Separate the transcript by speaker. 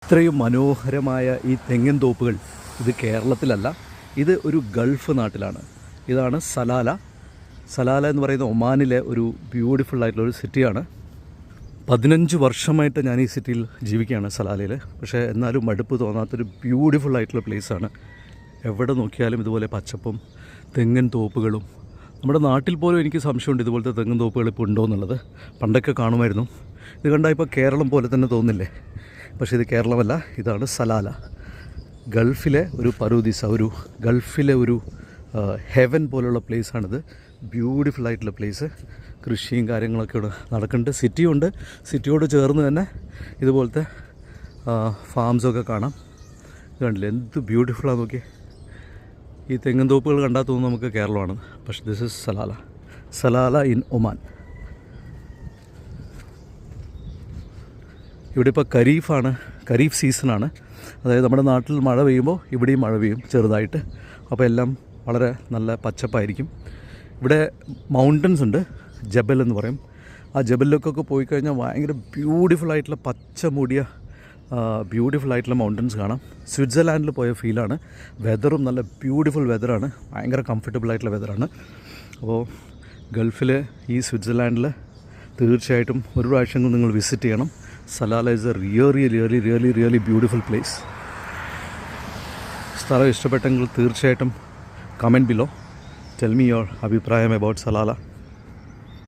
Speaker 1: ഇത്രയും മനോഹരമായ ഈ തെങ്ങിൻ തോപ്പുകൾ ഇത് കേരളത്തിലല്ല, ഇത് ഒരു ഗൾഫ് നാട്ടിലാണ്. ഇതാണ് സലാല. സലാല എന്ന് പറയുന്ന ഒമാനിലെ ഒരു ബ്യൂട്ടിഫുൾ ആയിട്ടുള്ളൊരു സിറ്റിയാണ്. 15 വർഷമായിട്ട് ഞാൻ ഈ സിറ്റിയിൽ ജീവിക്കുകയാണ്, സലാലയിൽ. പക്ഷേ എന്നാലും മടുപ്പ് തോന്നാത്തൊരു ബ്യൂട്ടിഫുൾ ആയിട്ടുള്ള പ്ലേസാണ്. എവിടെ നോക്കിയാലും ഇതുപോലെ പച്ചപ്പും തെങ്ങിൻ തോപ്പുകളും. നമ്മുടെ നാട്ടിൽ പോലും എനിക്ക് സംശയമുണ്ട് ഇതുപോലത്തെ തെങ്ങിൻ തോപ്പുകൾ ഇപ്പോൾ ഉണ്ടോ എന്നുള്ളത്. പണ്ടൊക്കെ കാണുമായിരുന്നു. ഇത് കണ്ടാൽ ഇപ്പോൾ കേരളം പോലെ തന്നെ തോന്നില്ലേ? പക്ഷേ ഇത് കേരളമല്ല, ഇതാണ് സലാല. ഗൾഫിലെ ഒരു പറുദീസ, ഒരു ഗൾഫിലെ ഒരു ഹെവൻ പോലുള്ള പ്ലേസാണിത്. ബ്യൂട്ടിഫുൾ ആയിട്ടുള്ള പ്ലേസ്. കൃഷിയും കാര്യങ്ങളൊക്കെ ഇവിടെ നടക്കുന്നുണ്ട്. സിറ്റിയുണ്ട്. സിറ്റിയോട് ചേർന്ന് തന്നെ ഇതുപോലത്തെ ഫാംസൊക്കെ കാണാം. ഇത് കണ്ടില്ലേ എന്ത് ബ്യൂട്ടിഫുള്ളാണ് നോക്കി. ഈ തെങ്ങിൻ തോപ്പുകൾ കണ്ടാൽ തോന്നുന്നു നമുക്ക് കേരളമാണ്. പക്ഷേ this is Salalah. Salalah in Oman. ഇവിടെ ഇപ്പോൾ ഖരീഫ് സീസണാണ്. അതായത് നമ്മുടെ നാട്ടിൽ മഴ പെയ്യുമ്പോൾ ഇവിടെയും മഴ പെയ്യും ചെറുതായിട്ട്. അപ്പോൾ എല്ലാം വളരെ നല്ല പച്ചപ്പായിരിക്കും. ഇവിടെ മൗണ്ടൻസ് ഉണ്ട്, ജബൽ എന്ന് പറയും. ആ ജബലിലേക്കൊക്കെ പോയി കഴിഞ്ഞാൽ ഭയങ്കര ബ്യൂട്ടിഫുൾ ആയിട്ടുള്ള പച്ച മൂടിയ ബ്യൂട്ടിഫുൾ ആയിട്ടുള്ള മൗണ്ടൻസ് കാണാം. സ്വിറ്റ്സർലാൻഡിൽ പോയ ഫീലാണ്. വെതറും നല്ല ബ്യൂട്ടിഫുൾ വെതറാണ്, ഭയങ്കര കംഫർട്ടബിൾ ആയിട്ടുള്ള വെതറാണ്. അപ്പോൾ ഗൾഫിൽ ഈ സ്വിറ്റ്സർലാൻഡിൽ തീർച്ചയായിട്ടും ഒരു പ്രാവശ്യം നിങ്ങൾ വിസിറ്റ് ചെയ്യണം. Salalah is A really beautiful place. സ്ഥലം ഇഷ്ടപ്പെട്ടെങ്കിൽ തീർച്ചയായിട്ടും comment below. Tell me your അഭിപ്രായം അബൌട്ട് സലാല.